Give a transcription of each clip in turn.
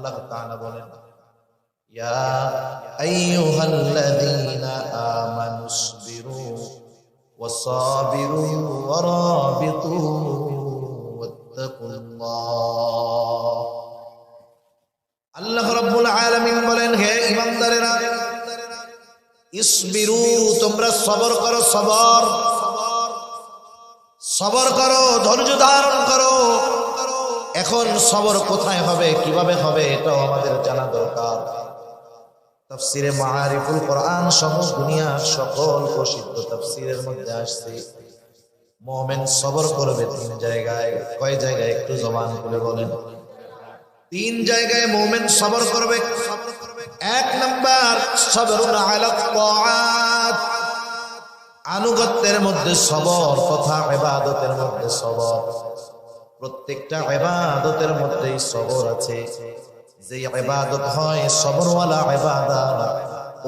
আল্লাহ তাআলা বলেন, ইয়া আইয়ুহাল্লাযীনা আমানুসবিরু ওয়াসাবিরু ওয়ারাবিতু ওয়াত্তাকুল্লাহ। আল্লাহ রাব্বুল আলামিন বলেন, হে ঈমানদারেরা, ইসবিরু, তোমরা সবর করো, সবর করো, ধৈর্য ধারণ করো। এখন সবর কোথায় হবে, কিভাবে হবে, এটাও আমাদের জানা দরকার। তাফসিরে মাআরিফুল কোরআন সহ দুনিয়ার সকল প্রসিদ্ধ তাফসিরের মধ্যে আসছে, মুমিন সবর করবে তিন জায়গায়। কয় জায়গায় একটু জবান খুলে বলেন? তিন জায়গায় মুমিন সবর করবে। এক নাম্বার, সবরুন আলা তাআত, আনুগত্যের মধ্যে সবর তথা ইবাদতের মধ্যে সবর। প্রত্যেকটা ইবাদতের মধ্যেই সবর আছে। যে ইবাদত হয় সবরওয়ালা ইবাদত,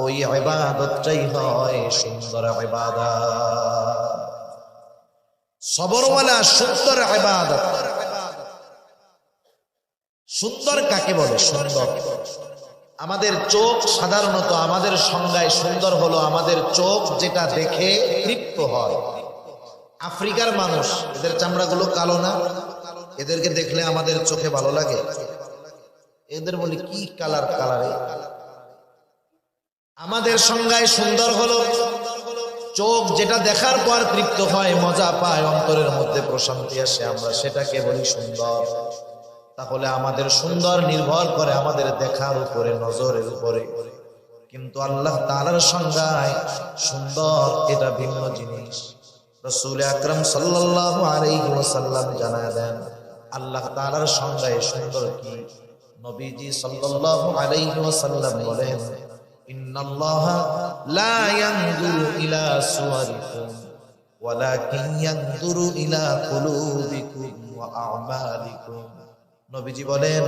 ওই ইবাদতটাই হয় সুন্দর ইবাদত। সবরওয়ালা সুন্দর ইবাদত। সুন্দর কাকে বলে? সুন্দর, আমাদের চোখ সাধারণত আমাদের সংজ্ঞায় সুন্দর হলো আমাদের চোখ যেটা দেখে তৃপ্ত হয়। আফ্রিকার মানুষ, এদের চামড়াগুলো কালো না? এদেরকে দেখলে আমাদের চোখে ভালো লাগে। এদের বলি কি কালার কালারে। আমাদের সংজ্ঞায় সুন্দর হলো চোখ যেটা দেখার পর তৃপ্ত হয়, মজা পায়, অন্তরের মধ্যে প্রশান্তি আসে, আমরা সেটাকে বলি সুন্দর। তাহলে আমাদের সুন্দর নির্ভর করে আমাদের দেখার উপরে, নজরের উপরে। কিন্তু আল্লাহ তাআলার সংজ্ঞায় সুন্দর এটা ভিন্ন জিনিস। রাসূল আকরাম সাল্লাল্লাহু আলাইহি ওয়াসাল্লাম জানায় দেন আল্লাহ তাআলার সংজ্ঞায় সুন্দর কি। নবীজি সাল্লাল্লাহু আলাইহি ওয়াসাল্লাম বলেন, ইন্নাল্লাহা লা ইয়ানজুরু ইলা সুওয়ারিকুম ওয়ালাকিন ইয়ানজুরু ইলা কুলুবিকুম ওয়া আমালিকুম। নবীজি বলেন,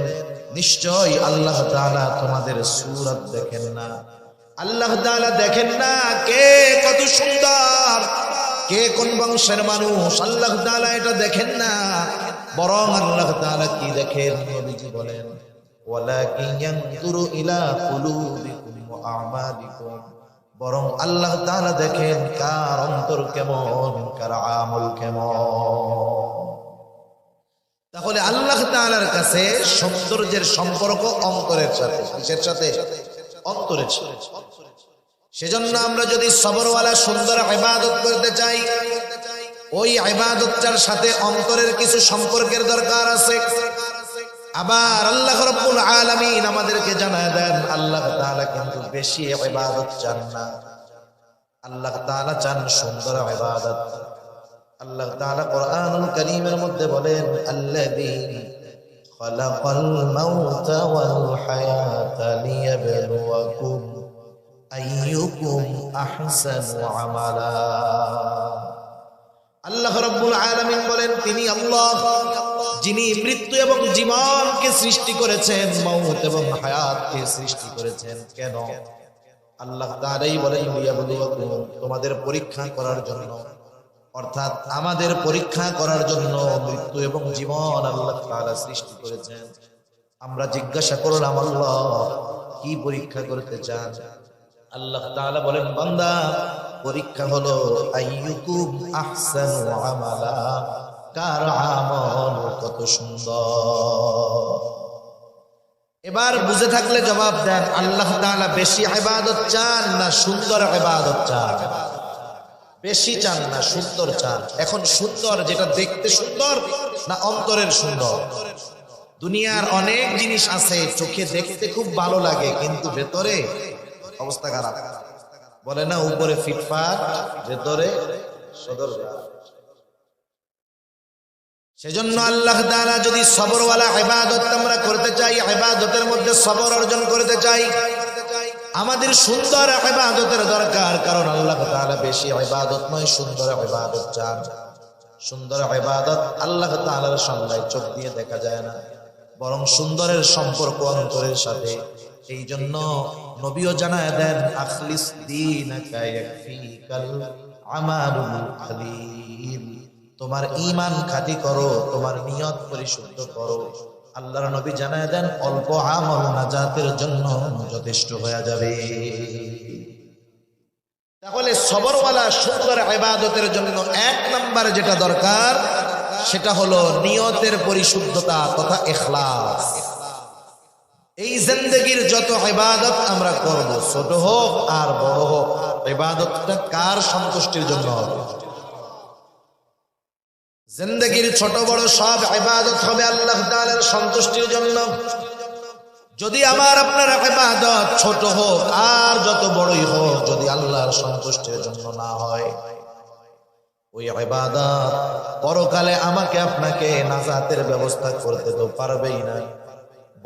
নিশ্চয় আল্লাহ তাআলা তোমাদের সূরত দেখেন না। আল্লাহ তাআলা দেখেন না কে কত সুন্দর, কে কোন বংশের মানুষ, আল্লাহ তাআলা এটা দেখেন না। বরং আল্লাহ তাআলা কি দেখেন? নবীজি বলেন, ওয়ালাকিন ইয়ানজুরু ইলা কুলুবিকুম ওয়া আমালিকুম। বরং আল্লাহ তাআলা দেখেন কার অন্তর কেমন, কার আমল কেমন। তাহলে আল্লাহ তাআলার কাছে সৌন্দর্যের সম্পর্ক অন্তরের সাথে। কিসের সাথে? অন্তরের সাথে। সেজন্য আমরা যদি সবরওয়ালা সুন্দর ইবাদত করতে চাই, ওই ইবাদতটার সাথে অন্তরের কিছু সম্পর্কের দরকার আছে। আবার আল্লাহ রাব্বুল আলামিন আমাদেরকে জানায় দেন, আল্লাহ তাআলা কিন্তু বেশি ইবাদত চান না, আল্লাহ তাআলা চান সুন্দর ইবাদত। আল্লাহ তাআলা কোরআনুল কারীমের মধ্যে বলেন, আল্লাযী খালাকাল মাউতা ওয়াল হায়াতা লিয়াবলুয়াকুম আইয়ুকুম আহসানু আমালা। আল্লাহ রাব্বুল আলামিন বলেন, তিনি আল্লাহ যিনি মৃত্যু এবং জীবনকে সৃষ্টি করেছেন, মওত এবং হায়াতকে সৃষ্টি করেছেন। কেন? আল্লাহ তাআলাই বলেন, লিয়াবলুয়াকুম, তোমাদের পরীক্ষা করার জন্য। অর্থাৎ আমাদের পরীক্ষা করার জন্য মৃত্যু এবং জীবন আল্লাহ তাআলা সৃষ্টি করেছেন। আমরা জিজ্ঞাসা করলাম, আল্লাহ কি পরীক্ষা করতে চান? আল্লাহ তাআলা বলেন, বান্দা, পরীক্ষা হলো আইয়ুকুম আহসানু আমালা, কার আমল কত সুন্দর। এবার বুঝে থাকলে জবাব দেন, আল্লাহ তাআলা বেশি ইবাদত চান না সুন্দর ইবাদত চান? বেশি চান না সুন্দর চান? এখন সুন্দর যেটা দেখতে সুন্দর না অন্তরের সুন্দর? দুনিয়ার অনেক জিনিস আছে চোখে দেখতে খুব ভালো লাগে, কিন্তু ভেতরে অবস্থা খারাপ। বলে না, উপরে ফিটফাট, ভেতরে সদর। সেজন্য আল্লাহ তাআলা যদি সবরওয়ালা ইবাদত আমরা করতে চাই, ইবাদতের মধ্যে সবর অর্জন করতে চাই, আমাদের সুন্দর ইবাদতের দরকার। কারণ আল্লাহ তাআলা বেশি ইবাদত নয়, সুন্দর ইবাদত চান। সুন্দর ইবাদত আল্লাহ তাআলার সংজ্ঞায় চোখ দিয়ে দেখা যায় না, বরং সুন্দরের সম্পর্ক অন্তরের সাথে। এই জন্য নবীও জানায় দেন, আখলিস দীনাকা ইয়াকফিকাল আমালুল কালিল। তোমার ঈমান খাঁটি করো, তোমার নিয়ত পরিশুদ্ধ করো, আল্লাহর নবী জানায় দেন অল্প আমল নাজাতের জন্য যথেষ্ট হয়ে যাবে। তাহলে সবরওয়ালা সুন্দর ইবাদতের জন্য এক নাম্বার যেটা দরকার সেটা হলো নিয়তের পরিশুদ্ধতা তথা ইখলাস। এই জিন্দেগীর যত ইবাদত আমরা করব, ছোট হোক আর বড় হোক, ইবাদতটা কার সন্তুষ্টির জন্য হবে? জিন্দেগীর ছোট বড় সব ইবাদত হবে আল্লাহ তাআলার সন্তুষ্টির জন্য। যদি আমার আপনার ইবাদত ছোট হোক আর যত বড়ই হোক, যদি আল্লাহর সন্তুষ্টির জন্য না হয়, ওই ইবাদত পরকালে আমাকে আপনাকে নাজাতের ব্যবস্থা করতে তো পারবেই না।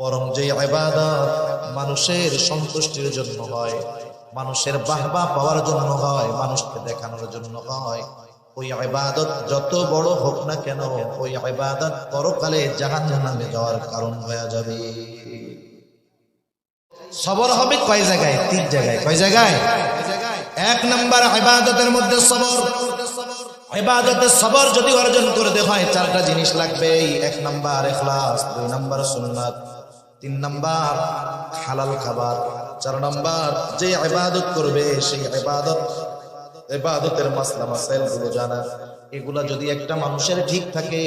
বরং যে ইবাদত মানুষের সন্তুষ্টির জন্য হয়, মানুষের বাহবা পাওয়ার জন্য হয়, মানুষকে দেখানোর জন্য হয়, ওই ইবাদত যত বড় হোক না কেন, ওই ইবাদত পরকালে জাহান্নামে যাওয়ার কারণ হয়ে যাবে। সবর হবে কয় জায়গায়? 3 জায়গায়। কয় জায়গায়? এক নাম্বার ইবাদতের মধ্যে সবর। ইবাদতে সবর যদি অর্জন করতে হয় 4টা জিনিস লাগবে। 1 নাম্বার ইখলাস, 2 নাম্বার সুন্নাত, 3 নাম্বার হালাল খাবার, 4 নাম্বার যে ইবাদত করবে সেই ইবাদতের মাসলা মাসাইল গুলো জানা। এগুলা যদি একটা মানুষের ঠিক থাকে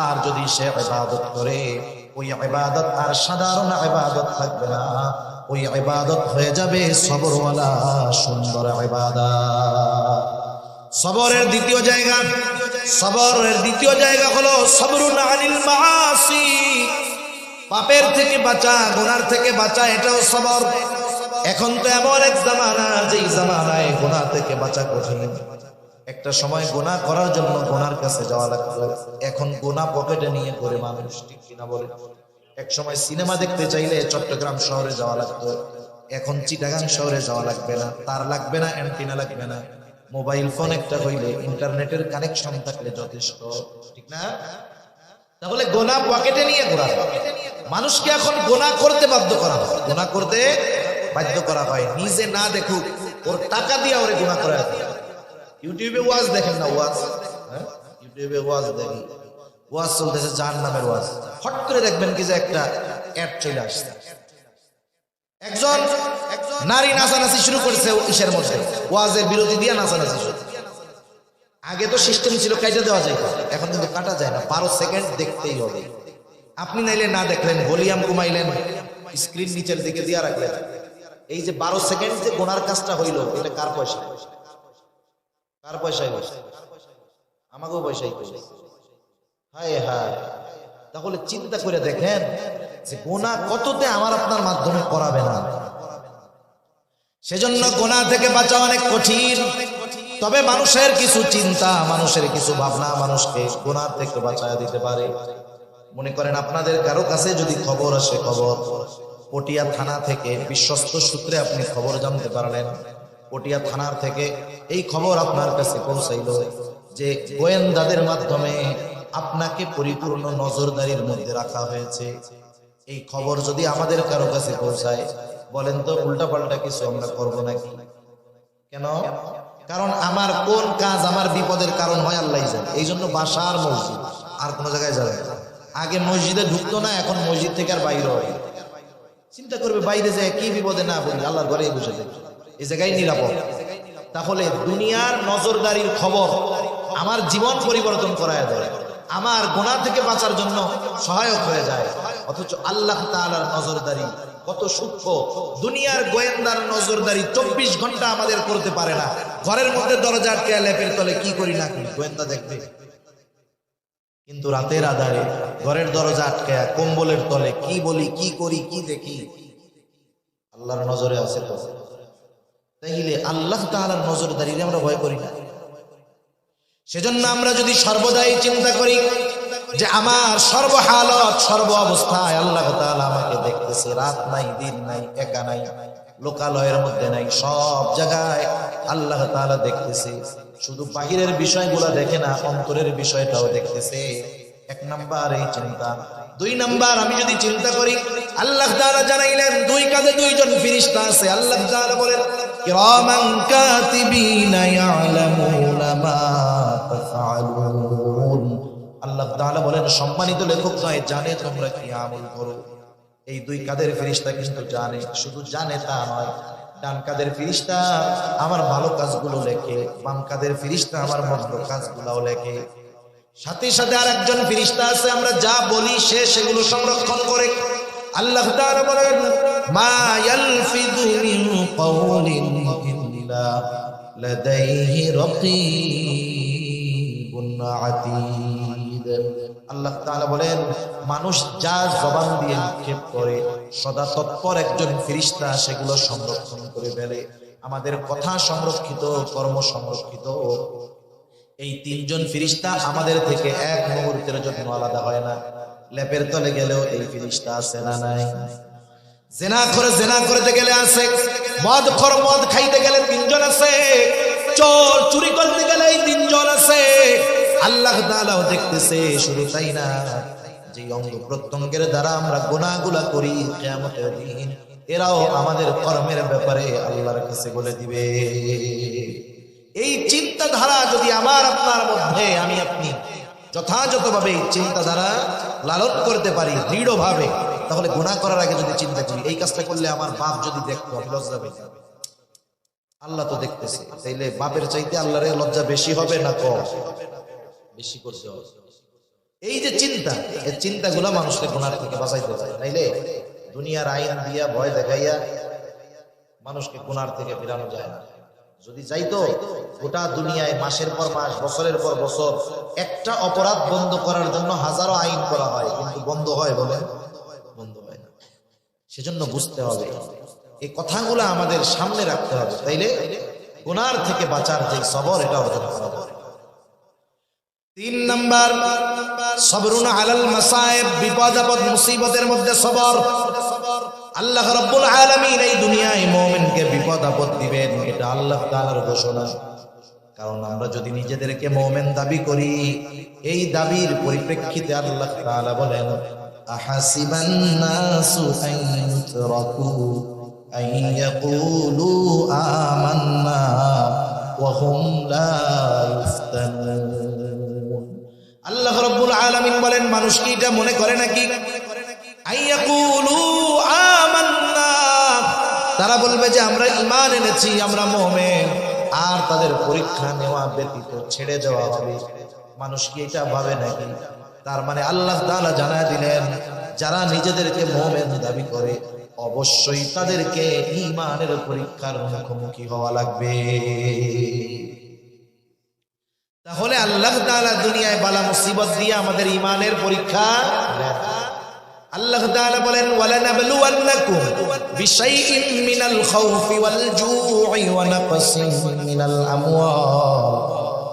আর যদি সে ইবাদত করে, ওই ইবাদত আর সাধারণ ইবাদত থাকবে না, ওই ইবাদত হয়ে যাবে সবরওয়ালা সুন্দর ইবাদত। সবরের দ্বিতীয় জায়গা হলো সবরুন আনিল মাআসি, পাপের থেকে বাঁচা, গুনার থেকে বাঁচা, এটাও সবর। এখন তো এমন এক জামানা, যেই জামানায় গুনাহ থেকে বাঁচা কঠিন। একটা সময় গুনাহ করার জন্য গুনার কাছে যাওয়া লাগতো, এখন গুনাহ পকেটে নিয়ে করে মানুষ, ঠিক কিনা বলে? এক সময় সিনেমা দেখতে চাইলে চট্টগ্রাম শহরে যাওয়া লাগতো, এখন চিটাগাং শহরে যাওয়া লাগবে না, তার লাগবে না, অ্যান্টিনা লাগবে না, মোবাইল ফোন একটা হইলে ইন্টারনেটের কানেকশন থাকলে যথেষ্ট, ঠিক না? তাহলে গুনাহ পকেটে নিয়ে ঘোরা, মানুষকে এখন গুনাহ করতে বাধ্য করা হয়, গুনাহ করতে বাধ্য করা হয়। নিজে না দেখুক, ওর টাকা দিয়ে ওরে গুনাহ করা হয়। ইউটিউবে ওয়াজ দেখেন না, ওয়াজ, হ্যাঁ ইউটিউবে ওয়াজ দেখি, ওয়াজ চলতেছে জাহান্নামের ওয়াজ, হট করে দেখবেন কি যে একটা অ্যাড চলে আসছে, একজন নারী নাচানাচি শুরু করছে ইসের মধ্যে, ওয়াজের বিরতি দিয়ে নাচানাচি শুরু। আগে তো সিস্টেম ছিল কাটা দেওয়া যায়, এখন কিন্তু কাটা যায় না, 12 সেকেন্ড দেখতেই হবে। আপনি নাইলে না দেখলেন, ভলিউম কমাইলেন, স্ক্রিন নিচের দিকে দিয়ে রাখলেন, এই যে 12 সেকেন্ড যে গোনার কাজটা হইল, এটা কার পয়সা? কার পয়সায় হয়েছে? আমাকেও পয়সাই করছে। হায় হায়, তাহলে চিন্তা করে দেখেন যে গোনা কততে আমার আপনার মাধ্যমে করাবে না। সেজন্য গোনা থেকে বাঁচা অনেক কঠিন। তবে মানুষের কিছু চিন্তা, মানুষের কিছু ভাবনা মানুষকে গোনা থেকে বাঁচায় দিতে পারে। মনে করেন আপনাদের কারো কাছে যদি খবর আসে, খবর পটিয়া থানা থেকে, বিশ্বস্ত সূত্রে আপনি খবর জানতে পারলেন, পটিয়া থানার থেকে এই খবর আপনার কাছে পৌঁছাইল যে গোয়েন্দাদের মাধ্যমে আপনাকে পরিপূর্ণ নজরদারির মধ্যে রাখা হয়েছে। এই খবর যদি আমাদের কারো কাছে পৌঁছায়, বলেন তো উল্টাপাল্টা কিছু আমরা করব নাকি? কেন? কারণ আমার কোন কাজ আমার বিপদের কারণ হয় আল্লাহই জানে। এই জন্য বাসার মসজিদ, আর কোনো জায়গায় যাবে না। আগে মসজিদে ঢুকতো না, এখন মসজিদ থেকে আর বাইরে হয়। চিন্তা করবে বাইরে যায় কি বিপদে না বলি, আল্লাহর ঘরেই বসে থাকে, এই জায়গায় নিরাপদ। তাহলে দুনিয়ার নজরদারির খবর আমার জীবন পরিবর্তন করায় দেয়, আমার গুনাহ থেকে বাঁচার জন্য সহায়ক হয়ে যায়। অথচ আল্লাহ তাআলার নজরদারি কত সূক্ষ্ম। দুনিয়ার গোয়েন্দার নজরদারি 24 ঘন্টা আমাদের করতে পারে না। ঘরের মধ্যে দরজা আটকে লেপের তলে কি করি না করি গোয়েন্দা দেখবে, কিন্তু রাতের আধারে ঘরের দরজা আটকে কম্বলের তলে কি বলি, কি করি, কি দেখি, আল্লাহর নজরে আছে তো। তাইলে আল্লাহ তাআলার নজরদারি আমরা ভয় করি না। সেজন্য আমরা যদি সর্বদাই চিন্তা করি যে আমার সর্বহালত সর্ব অবস্থায় আল্লাহ তাআলা আমাকে দেখতেছে, রাত নাই দিন নাই, একা নাই, লোকালয়ের মধ্যে নাই, সব জায়গায় আল্লাহ তাআলা দেখতেছে। শুধু বাহিরের বিষয়গুলো দেখে না, অন্তরের বিষয়টাও দেখতেছে। 1 নাম্বার এই চিন্তা। 2 নাম্বার, আমি যদি চিন্তা করি আল্লাহ তাআলা জানাইলেন 2 কাঁধে 2 জন ফেরেশতা আছে। আল্লাহ তাআলা বলেন কিরামান কাতিবিনা ইয়ালামুনা মা তাফআলুন। আল্লাহ তাআলা বলেন সম্মানিত লেখক নয়, জানে তোমরা কি আমল করো। এই দুই কাদের ফেরেশতা কিন্তু জানে, শুধু জানে তা নয়। ডান কাদের ফেরেশতা আমার ভালো কাজগুলো লেখে, বাম কাদের ফেরেশতা আমার মন্দ কাজগুলোও লেখে। সাথে সাথে আরেকজন ফেরেশতা আছে, আমরা যা বলি সে সেগুলো সংরক্ষণ করে। আল্লাহ তাআলা বলেন মা ইয়ালফিযু মিন কাওলিন ইল্লা লাদাইহি রাকীবুন আতীদ। আল্লাহ তাআলা বলেন মানুষ যা জবান দিয়ে নিক্ষেপ করে সদা তৎপর একজন ফেরেশতা সেগুলো সংরক্ষণ করে ফেলে। আমাদের কথা সংরক্ষিত, কর্ম সংরক্ষিত। এই তিনজন ফেরেশতা আমাদের থেকে এক মুহূর্তের জন্য আলাদা হয় না। লেপের তলে গেলেও এই ফেরেশতা আছে না নাই? জিনা করতে গেলে আছে, মদ খাইতে গেলে তিনজন আছে, চোর চুরি করতে গেলে এই তিনজন আছে। আল্লাহ তাআলাও দেখতেছে। শুধু তাই না, যে অঙ্গ প্রত্যঙ্গের দ্বারা আমরা গুনাহগুলা করি কিয়ামতের দিন এরাও আমাদের কর্মের ব্যাপারে আল্লাহর কাছে বলে দিবে। এই চিন্তাধারা যদি আমার আপনার মধ্যে আমি আপনি যথাযথভাবে এই চিন্তাধারা লালন করতে পারি দৃঢ়ভাবে, তাহলে গুনাহ করার আগে যদি চিন্তা করি এই কাজটা করলে আমার বাপ যদি দেখতো আমি লজ্জা পেতাম। আল্লাহ তো দেখতেছে, তাইলে বাপের চাইতে আল্লাহর লজ্জা বেশি হবে না কম? বেশি করতে হবে। এই যে চিন্তা, এই চিন্তাগুলো মানুষকে গুনাহ থেকে বাঁচাইতে চায়। নাইলে দুনিয়ার আইন দিয়া ভয় দেখাইয়া মানুষকে গুনাহ থেকে ফেরানো যায় না। যদি যাইতো গোটা দুনিয়ায় মাসের পর মাস, বছরের পর বছর একটা অপরাধ বন্ধ করার জন্য হাজারো আইন করা হয়, কিন্তু বন্ধ হয় বলে? বন্ধ হয় না। সেজন্য বুঝতে হবে, এই কথাগুলো আমাদের সামনে রাখতে হবে, তাইলে গুনাহ থেকে বাঁচার যে সবর এটা অর্জন করা যাবে। 3 নাম্বার সবরুন আলাল মাসায়েব, বিপদ আপদ মুসিবতের মধ্যে সবর। আল্লাহ রাব্বুল আলামিন এই দুনিয়ায় মুমিনকে বিপদ আপদ দিবেন, এটা আল্লাহ তাআলার ঘোষণা। কারণ আমরা যদি নিজেদেরকে মুমিন দাবি করি, এই দাবির পরিপ্রেক্ষিতে আল্লাহ তাআলা বলেন আহাসিবান নাসু আন ইউতরাকু আন ইয়াকুলু আমান্না ওয়া হুম লা ইফতানুন। আল্লাহ রাব্বুল আলামিন বলেন মানুষ কি এটা মনে করে নাকি আইয়াকুলু আমান্না, তারা বলবে যে আমরা ঈমান এনেছি, আমরা মুমিন, আর তাদের পরীক্ষা নেওয়া ব্যতীত ছেড়ে দেওয়া হবে। মানুষ কি এটা ভাবে নাকি? তার মানে আল্লাহ তাআলা জানায় দিলেন যারা নিজেদেরকে মুমিন দাবি করে অবশ্যই তাদেরকে ঈমানের পরীক্ষার মুখোমুখি হওয়া লাগবে। তাহলে আল্লাহ তাআলা দুনিয়ায় বালা মুসিবত দিয়ে আমাদের ঈমানের পরীক্ষা নেন। আল্লাহ তাআলা বলেন ওয়ালানাবলুওয়ান্নাকুম বিশাইইন মিনাল খাউফি ওয়াল জু'i ওয়া নাকসিন মিনাল আমওয়াল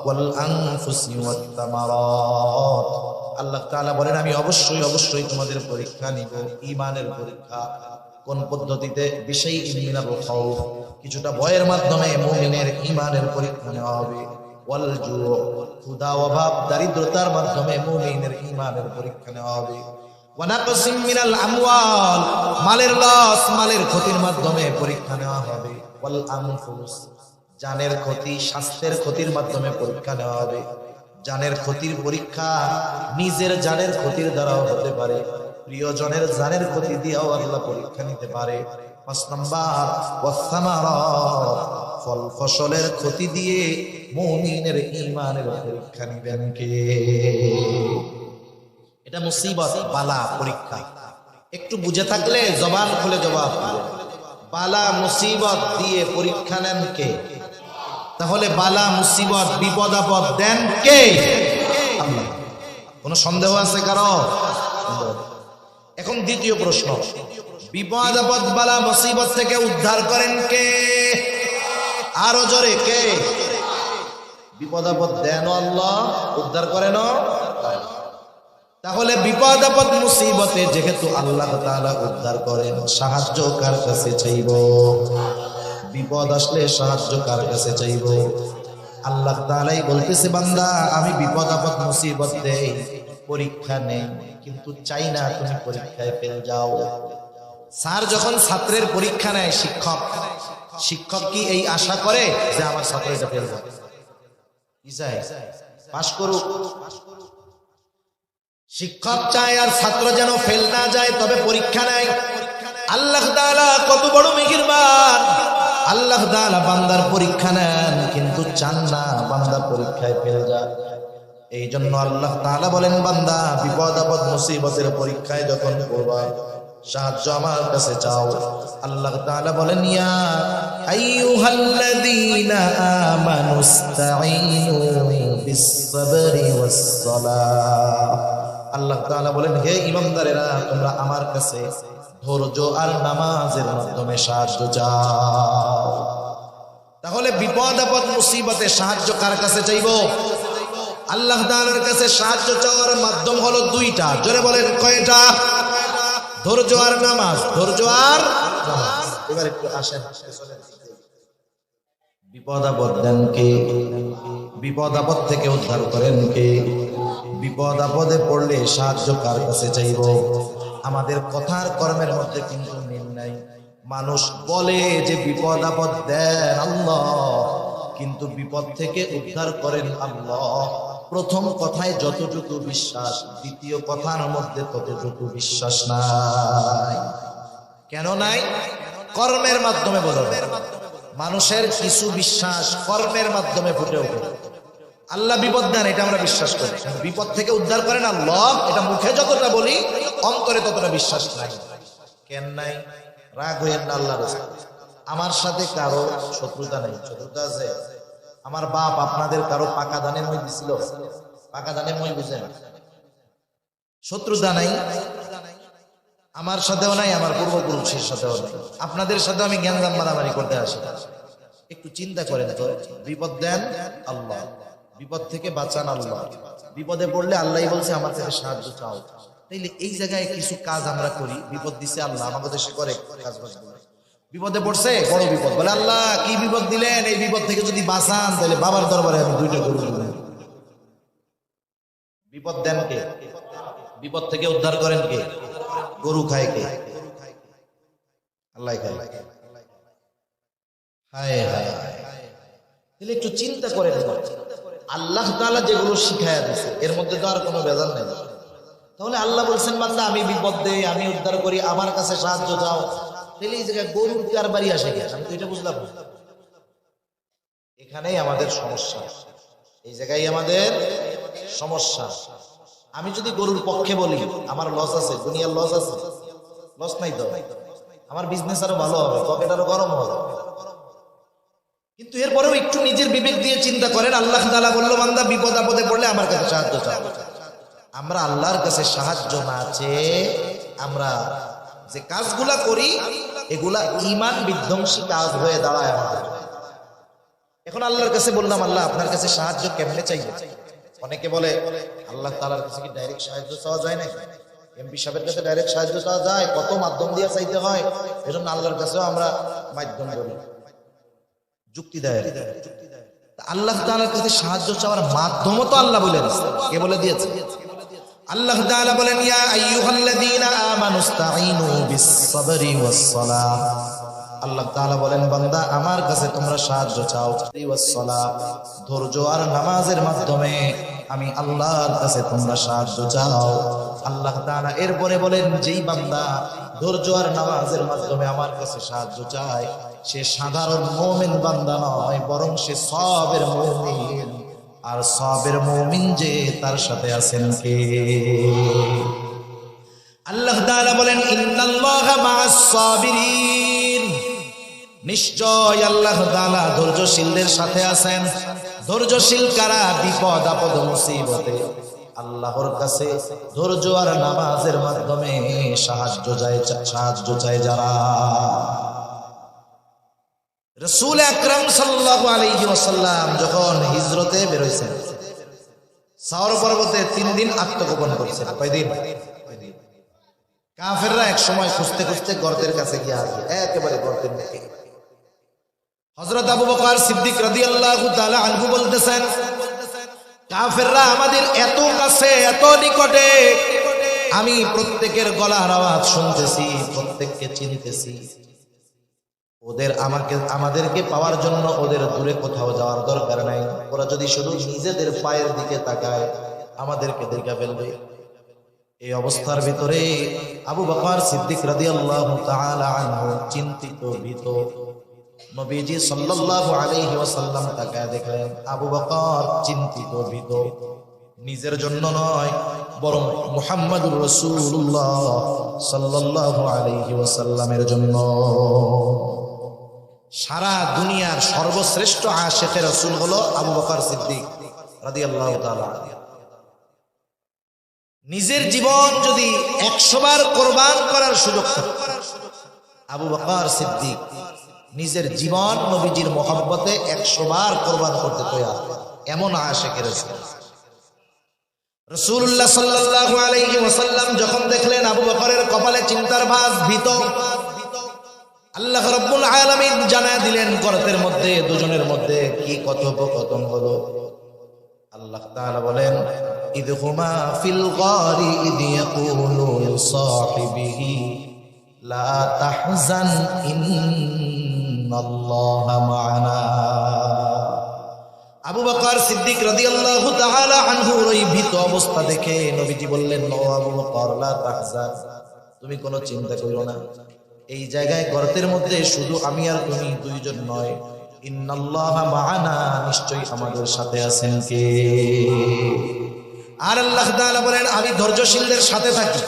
ওয়াল আনফুসি ওয়াত তামারাত। আল্লাহ তাআলা বলেন আমি অবশ্যই তোমাদের পরীক্ষা নিব, ঈমানের পরীক্ষা। কোন পদ্ধতিতে? বিশাইইন মিনাল খাউফ, কিছুটা ভয়ের মাধ্যমে মুমিনের ঈমানের পরীক্ষা নেওয়া হবে। ওয়াল জু', ক্ষুধা অভাব দারিদ্রতার মাধ্যমে মুমিনের ঈমানের পরীক্ষা নেওয়া হবে। ওয়ানাকসিম মিনাল আমওয়াল, মালের লস, মালের ক্ষতির মাধ্যমে পরীক্ষা নেওয়া হবে। ওয়াল আনফুস, জানের ক্ষতি, স্বাস্থ্যের ক্ষতির মাধ্যমে পরীক্ষা নেওয়া হবে। জানের ক্ষতির পরীক্ষা নিজের জানের ক্ষতির দ্বারাও হতে পারে, প্রিয়জনের জানের ক্ষতি দিয়েও আল্লাহ পরীক্ষা নিতে পারে। 5 নাম্বার ওয়াসসামারাত, ফল ফসলের ক্ষতি দিয়ে মুমিনের ঈমানের পরীক্ষা নিবেন কে? এটা মুসিবত, বালা, পরীক্ষা। একটু বুঝে থাকলে জবান খুলে জবাব দিবেন। বালা মুসিবত দিয়ে পরীক্ষা নেন কে? তাহলে বালা মুসিবত বিপদ আপদ দেন কে? আল্লাহ। কোন সন্দেহ আছে কারো? এখন দ্বিতীয় প্রশ্ন, বিপদ আপদ বালা মুসিবত থেকে উদ্ধার করেন কে? আরো জোরে কে? বিপদ আপদ দেন আল্লাহ, উদ্ধার করেন। তাহলে বিপদ আপদ মুসিবতে যেহেতু আল্লাহ তাআলা উদ্ধার করেন, সাহায্য কার কাছে চাইব? বিপদ আসলে সাহায্য কার কাছে চাইব? আল্লাহ তাআলাই বলতেছে বান্দা আমি বিপদ আপদ মুসিবত দেই, পরীক্ষা নেই, কিন্তু চাই না তুমি পরীক্ষায় ফেল যাও। স্যার যখন ছাত্রের পরীক্ষা নেয়, শিক্ষক কি এই আশা করে যে আমার ছাত্র এটা ফেল যাবে? কি চাই? পাশ করুক। শিক্ষক চায় আর ছাত্র যেন ফেল না যায়, তবে পরীক্ষা নেয়। আল্লাহ তাআলা কত বড় মেহেরবান, আল্লাহ তাআলা বান্দার পরীক্ষা নেন, কিন্তু চান না বান্দা পরীক্ষায় ফেল যায়। এই জন্য আল্লাহ তাআলা বলেন, বান্দা বিপদ আপদ মুসিবতের পরীক্ষায় যখন পড়বা, সাহায্য আমার কাছে চাও। আল্লাহ তাআলা বলেন, ইয়া আইয়ুহাল্লাযীনা আমানুস্তাঈনু বিস-সাবরি ওয়াস-সালাহ। আল্লাহ তাআলা বলেন, হে ঈমানদারেরা, তোমরা আমার কাছে ধৈর্য আর নামাজের মাধ্যমে সাহায্য চাও। তাহলে বিপদ আপদ মুসিবতে সাহায্য কার কাছে চাইবো? আল্লাহ তাআলার কাছে সাহায্য চাওয়ার মাধ্যম হলো দুইটা। জোরে বলেন, কয়টা? ধৈর্য আর নামাজ, ধৈর্য আর নামাজ। এবার একটু আসেন, বিপদ আপদ দেন কে? বিপদ আপদ থেকে উদ্ধার করেন কে? বিপদ আপদে পড়লে সাহায্য কার কাছে চাইব? আমাদের কথার কর্মের মধ্যে কিন্তু মিল নাই। মানুষ বলে যে বিপদ আপদ দেন আল্লাহ, কিন্তু বিপদ থেকে উদ্ধার করেন আল্লাহ। প্রথম কথায় যতটুকু বিশ্বাস, দ্বিতীয় কথার মধ্যে ততটুকু বিশ্বাস নাই। কেন নাই? কর্মের মাধ্যমে বোঝা যায়। মানুষের কিছু বিশ্বাস কর্মের মাধ্যমে ফুটে ওঠে। আল্লাহ বিপদ দেন, এটা আমরা বিশ্বাস করি, বিপদ থেকে উদ্ধার করেন আল্লাহ, এটা মুখে যতটা বলি অন্তরে ততটা বিশ্বাস নাই। কেন নাই? রাগ হইয়েন না আল্লাহর রাস্তায়। আমার সাথে কারো শত্রুতা নেই, শত্রুতা আছে? আমার বাপ আপনাদের কারো পাকা ধানে মই দিছিল? পাকা ধানে মই বুঝেন? শত্রুতা নাই, আমার সাথেও নাই, আমার পূর্বপুরুষের সাথেও নাই। আপনাদের সাথে আমি জ্ঞানজাম মারামারি করতে আসি? একটু চিন্তা করেন তো, বিপদ দেন আল্লাহ, বিপদ থেকে বাঁচান আল্লাহ। বিপদে পড়লে আল্লাহই বলছে আমার কাছে সাহায্য চাও। তাইলে এই জায়গায় কিছু কাজ আমরা করি, বিপদ দিছে আল্লাহ, আমাকে দেশে করে কাজ বাজ। বিপদে পড়ছে, বড় বিপদ, বলে আল্লাহ কি বিপদ দিলেন, এই বিপদ থেকে যদি বাঁচান তাহলে বাবার দরবারে আমি 2টা গরু দিলাম। বিপদ দেন কে? বিপদ থেকে উদ্ধার করেন কে? গরু খায় কে? আল্লাহ খায়। হায় হায়, তাহলে একটু চিন্তা করেন, আল্লাহ তাআলা যেগুলো শিখায়া দিয়েছে এর মধ্যে তো আর কোনো ভেজাল নেই। তাহলে আল্লাহ বলছেন, বান্দা আমি বিপদ দেই, আমি উদ্ধার করি, আমার কাছে সাহায্য চাও। তাহলে এই জায়গায় গরুর কারবারি আসে গেছে, আমি তো এটা বুঝলাম। এখানেই আমাদের সমস্যা, এই জায়গায় আমাদের সমস্যা। আমি যদি গরুর পক্ষে বলি আমার লস আছে, দুনিয়ার লস আছে, লস নাই তো, আমার বিজনেস আরো ভালো হবে, পকেট আরো গরম হবে। কিন্তু এরপরেও একটু নিজের বিবেক দিয়ে চিন্তা করেন, আল্লাহ তাআলা বলল বান্দা বিপদ আপদে পড়লে আমার কাছে সাহায্য চাও। আমরা আল্লাহর কাছে সাহায্য না চেয়ে আমরা যে কাজগুলা করি এগুলা ঈমান বিধ্বংসী কাজ হয়ে দাঁড়ায় আমাদের। এখন আল্লাহর কাছে বললাম, আল্লাহ আপনার কাছে সাহায্য কেমনে চাইবো? অনেকে বলে আল্লাহ তাআলার কাছে কি ডাইরেক্ট সাহায্য চাওয়া যায় না? এমপি সাহেবের কাছে ডাইরেক্ট সাহায্য চাওয়া যায়? কত মাধ্যম দিয়ে চাইতে হয়, এজন্য আল্লাহর কাছেও আমরা মাধ্যম করি, যুক্তি দেয়। আল্লাহ তাআলার কাছে সাহায্য চাওয়ার মাধ্যমও তো আল্লাহ বলে দিয়েছে। কে বলে দিয়েছে? আল্লাহ তাআলা বলেন, ইয়া আইয়ুহাল্লাযীনা আমানুস্তাঈনু বিস-সাবরি ওয়াস-সালাহ। আল্লাহ তাআলা বলেন, বান্দা আমার কাছে তোমরা সাহায্য চাও ওয়াস-সালাহ, ধৈর্য আর নামাজের মাধ্যমে আমি আল্লাহর কাছে তোমরা সাহায্য চাও। আল্লাহ তাআলা এরপরে বলেন, যেই বান্দা ধৈর্য আর নামাজের মাধ্যমে আমার কাছে সাহায্য চায় সে সাধারণ মুমিন বান্দা নয়, বরং সে সবের মুমিন। আর সবের মুমিন যে তার সাথে আছেন কে? আল্লাহ তাআলা বলেন, ইন্নাল্লাহা মা'আস সাবিরিন, নিশ্চয় আল্লাহ তাআলা ধৈর্যশীলদের সাথে আছেন। ধৈর্যশীল কারা? বিপদ আপদ মুসিবতে আল্লাহর কাছে ধৈর্য আর নামাজের মাধ্যমে সাহায্য চায় যারা। রাসূল আকরাম সাল্লাল্লাহু আলাইহি ওয়াসাল্লাম যখন হিজরতে বের হইছেন, সাওর পর্বতে 3 দিন আত্মগোপন করেছেন। কয়দিন? কাফেররা এক সময় খুঁজতে খুঁজতে গর্তের কাছে গিয়ে হাজির, একেবারে গর্তের মুখে। হযরত আবু বকর সিদ্দিক রাদিয়াল্লাহু তাআলা আনহু বলতেছেন, কাফেররা আমাদের এত কাছে, এত নিকটে, আমি প্রত্যেকের গলার আওয়াজ শুনতেছি, প্রত্যেককে চিনতেছি। আমাদেরকে পাওয়ার জন্য ওদের দূরে কোথাও যাওয়ার দরকার নাই। ওরা যদি শুধু নিজেদের পায়ের দিকে তাকায় আমাদেরকে দেখে ফেলবে। এই অবস্থার ভিতরে আবু বকর সিদ্দিক রাদিয়াল্লাহু তাআলা আনহু চিন্তিত ভীত। নবীজি সাল্লাল্লাহু আলাইহি ওয়াসাল্লাম তাকায় দেখলেন আবু বকর চিন্তিত ভীত, নিজের জন্য নয় বরং মুহাম্মদুর রাসূলুল্লাহ সাল্লাল্লাহু আলাইহি ওয়াসাল্লামের জন্য। সারা দুনিয়ার সর্বশ্রেষ্ঠ আশিকে রাসূল হলো আবু বকর সিদ্দিক রাদিয়াল্লাহু তাআলা। নিজের জীবন যদি 100 বার কোরবান করার সুযোগ থাকে, আবু বকর সিদ্দিক নিজের জীবন নবীজির মহব্বতে 100 বার কোরবান করতে তৈয়ার, এমন আশিকে রাসূল। রাসূলুল্লাহ সাল্লাল্লাহু আলাইহি ওয়াসাল্লাম যখন দেখলেন আবু বকরের কপালে চিন্তার ভাঁজ, ভীত, আল্লাহ রাব্বুল আলামিন জানায় দিলেন গর্তের মধ্যে দুজনের মধ্যে কি কথোপকথন হলো। আল্লাহ তাআলা বলেন ইদ হুমা ফিল গারি ইদ ইয়াকুলু লিসাহিবিহি লা তাহজান ইন্নাল্লাহা মা'ানা। আবু বকর সিদ্দিক রাদিয়াল্লাহু তাআলা আনহুর ওই ভীত অবস্থা দেখে নবীজি বললেন, ও আবু বকর লা তাহজান, তুমি কোনো চিন্তা করো না, এই জায়গায় গর্তের মধ্যে শুধু আমি আর তুমি দুইজন নয়, ইন্নাল্লাহা মা'ানা, নিশ্চয়ই আমাদের সাথে আছেন কে। আর আল্লাহ তাআলা বলেন আমি ধৈর্যশীলদের সাথে থাকি,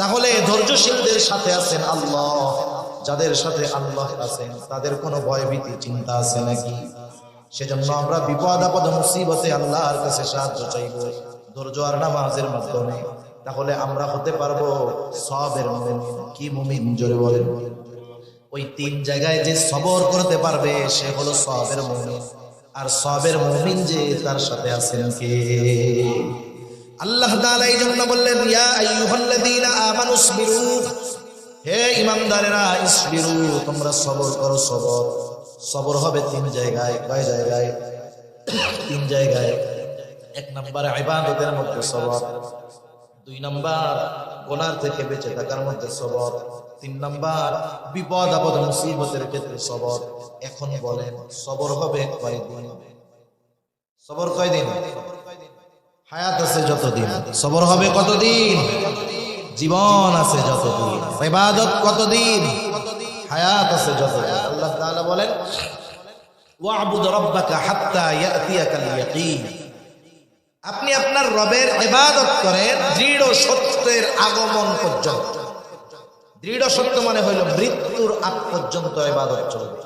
তাহলে ধৈর্যশীলদের সাথে আছেন আল্লাহ। যাদের সাথে আল্লাহ আছেন তাদের কোনো ভয় ভীতি চিন্তা আছে নাকি? সেজন্য আমরা বিপদ আপদ মুসিবতে আল্লাহর কাছে সাহায্য চাইব ধৈর্য আর নামাজের মাধ্যমে, তাহলে আমরা হতে পারবো সবের মুমিন। কি মুমিন? জোরে বলেন। ওই 3 জায়গায় যে সবর করতে পারবে সে হলো সবের মুমিন। আর সবের মুমিন যে তার সাথে আছেন কে? আল্লাহ তাআলা এই জন্য বললেন ইয়া আইয়ুহাল্লাযীনা আমানুসবিরু, হে ঈমানদারেরা, ইসবিরু, তোমরা সবর করো। সবর সবর হবে 3 জায়গায়। কয় জায়গায়? 3 জায়গায়। 1 নাম্বার ইবাদতের মধ্যে সবর, 2 নাম্বার গুনাহ থেকে বেঁচে থাকার মধ্যে সবর, 3 নাম্বার বিপদ আপদ মুসিবতের ক্ষেত্রে সবর। এখন বলেন সবর হবে কয়দিন? সবর কয়দিন? হায়াত আছে যতদিন। সবর হবে কতদিন? জীবন আছে যতদিন। ইবাদত কতদিন? হায়াত আছে যতদিন। আল্লাহ তাআলা বলেন ওয়া'বুদ রাব্বাকা হাত্তা ইয়াতিয়াকাল ইয়াকিন, আপনি আপনার রবের ইবাদত করেন দৃঢ় সত্যের আগমন পর্যন্ত। দৃঢ় সত্য মানে হইল মৃত্যুর আগ পর্যন্ত ইবাদত চলবে।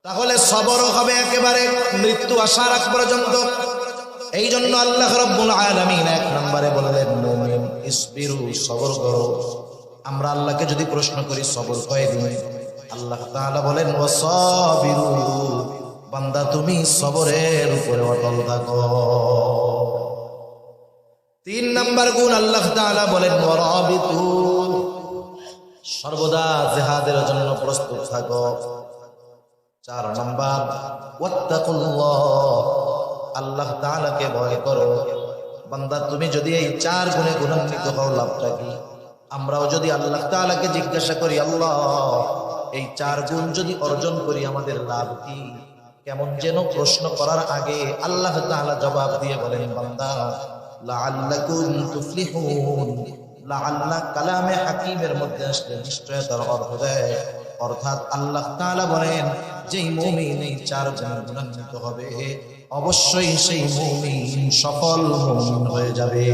তাহলে সবর হবে একেবারে মৃত্যু আসার আগ পর্যন্ত। এই জন্য আল্লাহ রাব্বুল আলামিন 1 নম্বরে বললেন মুমিন ইসবিরু, সবর করো। আমরা আল্লাহকে যদি প্রশ্ন করি সবর কয়দিন, আল্লাহ তাআলা বলেন ওয়াসাবিরু, বান্দা তুমি সবরের উপরে অটল থাকো। 3 নাম্বার গুণ আল্লাহ তাআলা বলেন ওয়ারাবিতু, সর্বদা জিহাদের জন্য প্রস্তুত থাকো। 4 নাম্বার ওয়াত্তাকুল্লাহ, আল্লাহ তাআলাকে ভয় করো। বান্দা তুমি যদি এই 4 গুণে গুণান্বিত হও লাভটা কি? আমরাও যদি আল্লাহ তাআলাকে জিজ্ঞাসা করি আল্লাহ এই 4 গুণ যদি অর্জন করি আমাদের লাভ কি? কেমন যেন প্রশ্ন করার আগে আল্লাহ তাআলা জবাব দিয়ে বলেন বান্দা লাআল্লাকুম তুফলিহুন। লাআল্লা কালামে হাকিমের মধ্যে আসলে নিশ্চয়তার অর্থ দেয়, অর্থাৎ আল্লাহ তাআলা বলেন যেই মুমিন এই 4 গুণে গুণান্বিত হবে অবশ্যই সেই মুমিন সফল মুমিন হয়ে যাবে।